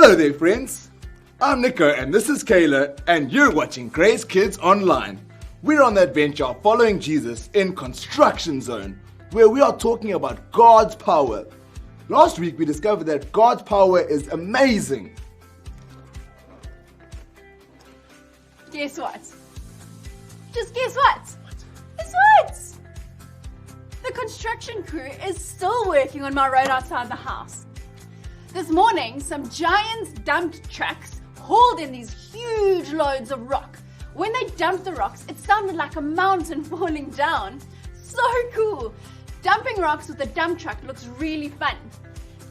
Hello there, friends. I'm Nico and this is Kayla, and you're watching Grace Kids Online. We're on the adventure following Jesus in Construction Zone, where we are talking about God's power. Last week we discovered that God's power is amazing. Guess what? Just guess what? Guess what? The construction crew is still working on my road outside the house. This morning, some giants dumped trucks hauled in these huge loads of rock. When they dumped the rocks, it sounded like a mountain falling down. So cool! Dumping rocks with a dump truck looks really fun.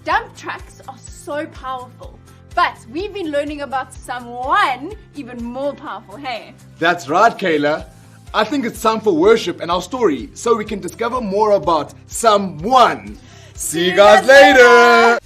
Dump trucks are so powerful, but we've been learning about someone even more powerful, hey? That's right, Kayla. I think it's time for worship and our story so we can discover more about someone. See you guys later!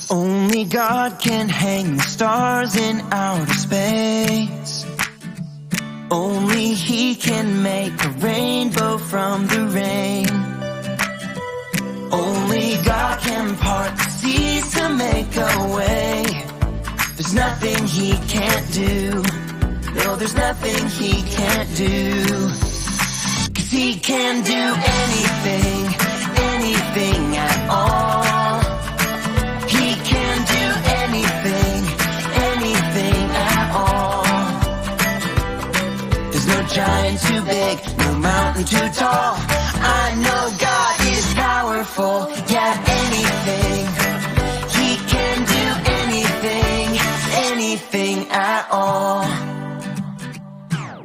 Only God can hang the stars in outer space. Only He can make a rainbow from the rain. Only God can part the seas to make a way. There's nothing He can't do. No, there's nothing He can't do. 'Cause He can do anything, anything at all. Giant too big, no mountain too tall. I know God is powerful, yeah, anything. He can do anything, anything at all.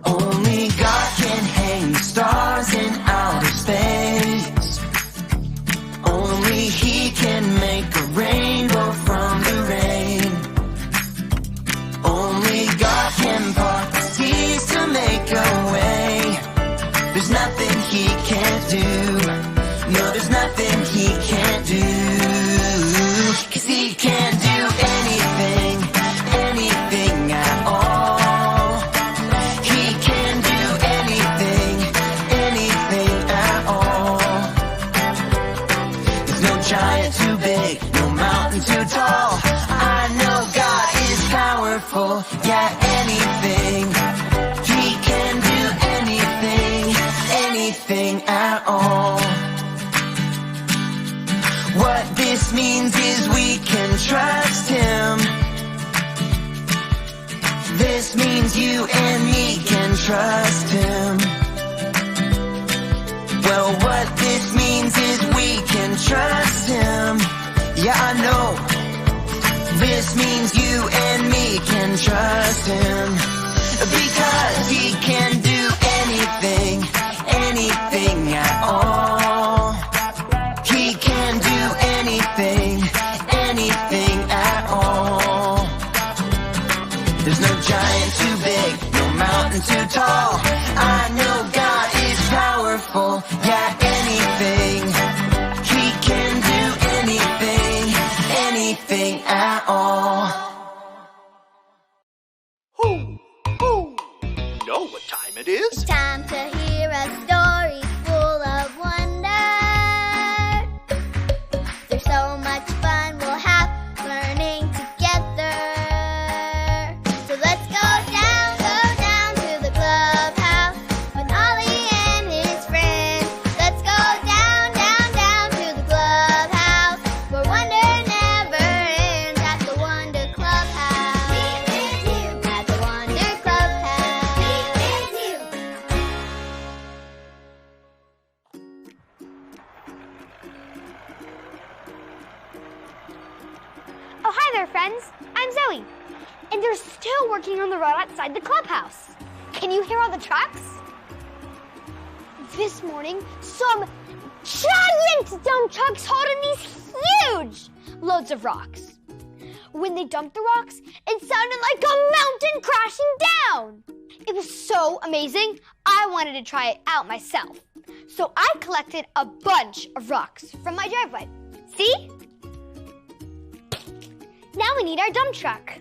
Only God can hang the stars in outer space. Only He can make a rainbow from the rain. Only God can part the seas to make a way. There's nothing He can't do. No, there's nothing He can't do. 'Cause He can do anything, anything at all. He can do anything, anything at all. There's no giant too big, no mountain too tall. I know God is powerful, yeah, anything. He can do anything, anything at all. What this means is we can trust Him. This means you and me can trust Him. Well, what this means is we can trust Him. Yeah, I know. This means you and me can trust Him. Because He can do anything, anything at all. He can do anything, anything at all. There's no giant too big, no mountain too tall. I know God is powerful, yeah, anything. He can do anything, anything at all. Know what time it is? It's time to hear a story full of wonder. There's so much fun we'll have learning together. So let's go down to the clubhouse with Ollie and his friends. Let's go down to the clubhouse where wonder never ends at the Wonder Clubhouse. At the Wonder Clubhouse. Oh, hi there, friends. I'm Zoe. And they're still working on the road outside the clubhouse. Can you hear all the trucks? This morning, some giant dump trucks hauled in these huge loads of rocks. When they dumped the rocks, it sounded like a mountain crashing down. It was so amazing, I wanted to try it out myself. So I collected a bunch of rocks from my driveway. See? Now we need our dump truck.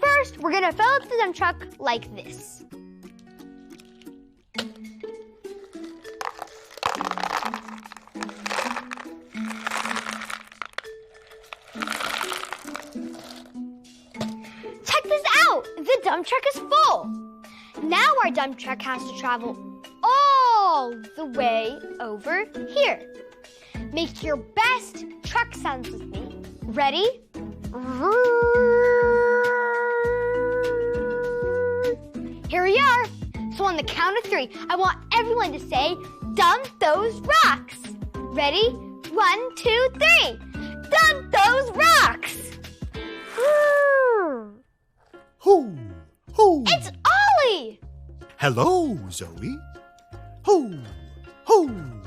First, we're gonna fill up the dump truck like this. Check this out! The dump truck is full. Now our dump truck has to travel all the way over here. Make your best truck sounds with me. Ready? Here we are. So on the count of 3, I want everyone to say, dump those rocks. Ready? 1, 2, 3. Dump those rocks. Hoo, hoo. It's Ollie. Hello, Zoe. Hoo, hoo.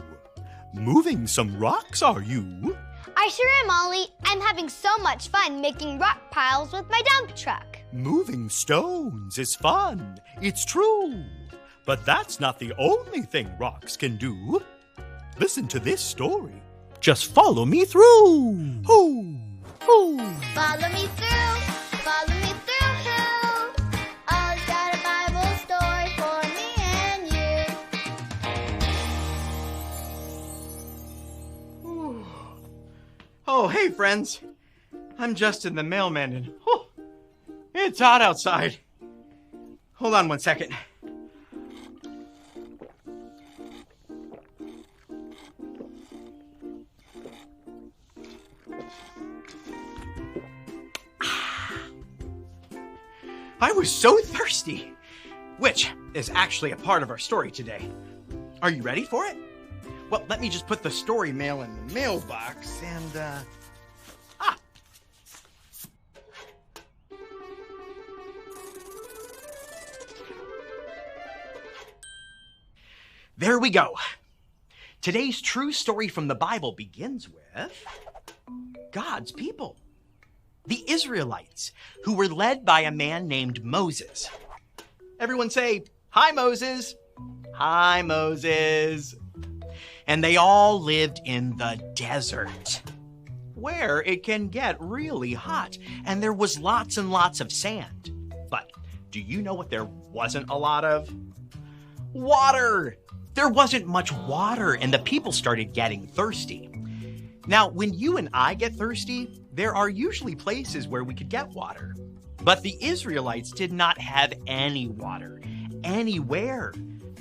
Moving some rocks, are you? I sure am, Ollie. I'm having so much fun making rock piles with my dump truck. Moving stones is fun. It's true. But that's not the only thing rocks can do. Listen to this story. Just follow me through. Hoo, hoo. Follow me through, follow me through, hell. Ollie's got a Bible story for me and you. Oh, hey, friends. I'm Justin the mailman, and it's hot outside. Hold on one second. I was so thirsty, which is actually a part of our story today. Are you ready for it? Well, let me just put the story mail in the mailbox and, There we go. Today's true story from the Bible begins with God's people, the Israelites, who were led by a man named Moses. Everyone say, "Hi, Moses." Hi, Moses. And they all lived in the desert, where it can get really hot, and there was lots and lots of sand. But do you know what there wasn't a lot of? Water! There wasn't much water, and the people started getting thirsty. Now, when you and I get thirsty, there are usually places where we could get water. But the Israelites did not have any water, anywhere.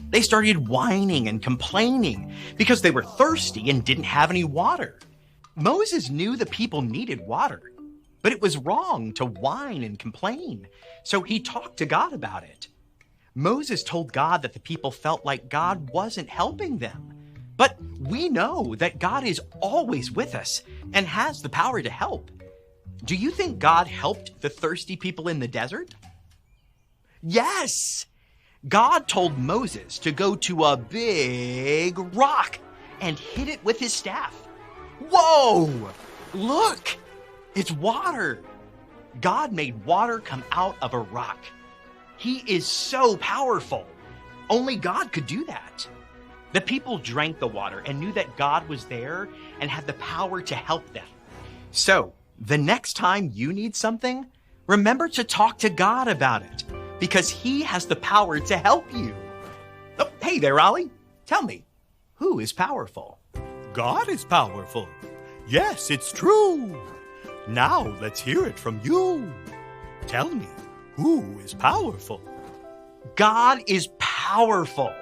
They started whining and complaining because they were thirsty and didn't have any water. Moses knew the people needed water, but it was wrong to whine and complain, so he talked to God about it. Moses told God that the people felt like God wasn't helping them. But we know that God is always with us and has the power to help. Do you think God helped the thirsty people in the desert? Yes! God told Moses to go to a big rock and hit it with his staff. Whoa! Look! It's water! God made water come out of a rock. He is so powerful. Only God could do that. The people drank the water and knew that God was there and had the power to help them. So, the next time you need something, remember to talk to God about it, because he has the power to help you. Oh, hey there, Ollie. Tell me, who is powerful? God is powerful. Yes, it's true. Now let's hear it from you. Tell me, who is powerful? God is powerful.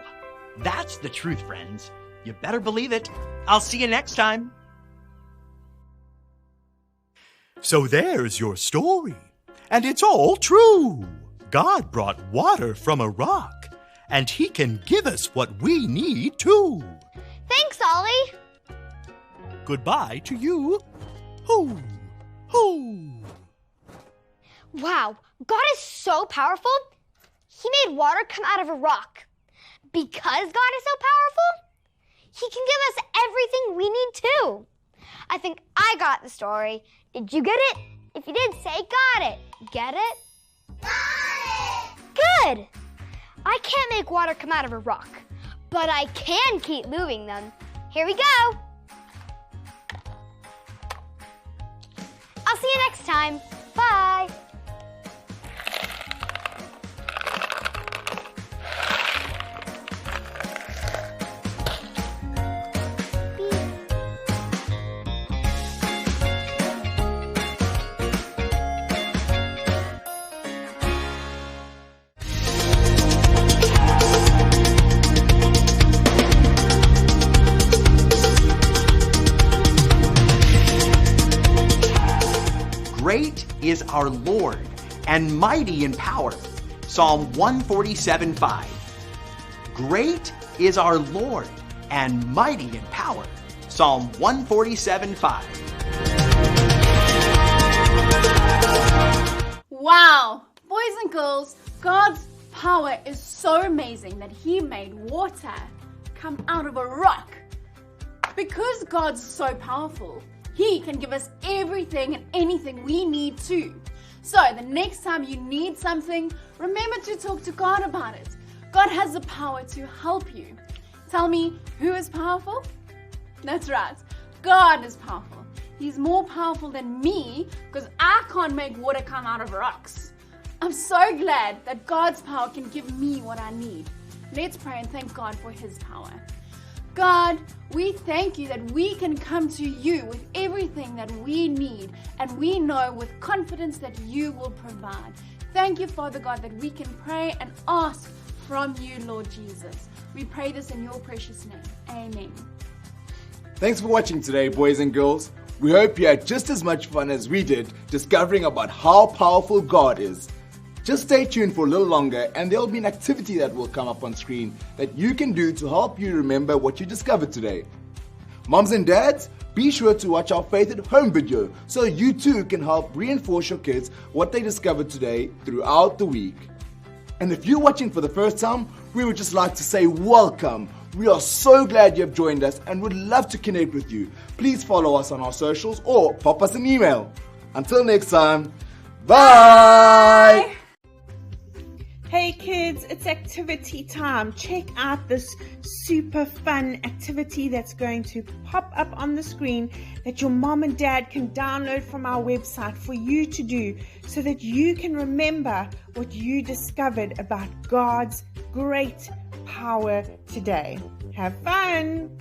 That's the truth, friends. You better believe it. I'll see you next time. So there's your story. And it's all true. God brought water from a rock, and he can give us what we need too. Thanks, Ollie. Goodbye to you. Hoo, hoo. Wow, God is so powerful. He made water come out of a rock. Because God is so powerful, he can give us everything we need too. I think I got the story. Did you get it? If you did, say got it. Get it? Got it! Good! I can't make water come out of a rock, but I can keep moving them. Here we go. I'll see you next time. Bye. Great is our Lord and mighty in power. Psalm 147:5. Great is our Lord and mighty in power. Psalm 147:5. Wow! Boys and girls, God's power is so amazing that He made water come out of a rock. Because God's so powerful, He can give us everything and anything we need too. So the next time you need something, remember to talk to God about it. God has the power to help you. Tell me, who is powerful? That's right, God is powerful. He's more powerful than me because I can't make water come out of rocks. I'm so glad that God's power can give me what I need. Let's pray and thank God for His power. God, we thank you that we can come to you with everything that we need, and we know with confidence that you will provide. Thank you, Father God, that we can pray and ask from you, Lord Jesus. We pray this in your precious name. Amen. Thanks for watching today, boys and girls. We hope you had just as much fun as we did discovering about how powerful God is. Just stay tuned for a little longer and there'll be an activity that will come up on screen that you can do to help you remember what you discovered today. Moms and dads, be sure to watch our Faith at Home video so you too can help reinforce your kids what they discovered today throughout the week. And if you're watching for the first time, we would just like to say welcome. We are so glad you have joined us and would love to connect with you. Please follow us on our socials or pop us an email. Until next time, bye! Hey kids, it's activity time. Check out this super fun activity that's going to pop up on the screen that your mom and dad can download from our website for you to do so that you can remember what you discovered about God's great power today. Have fun!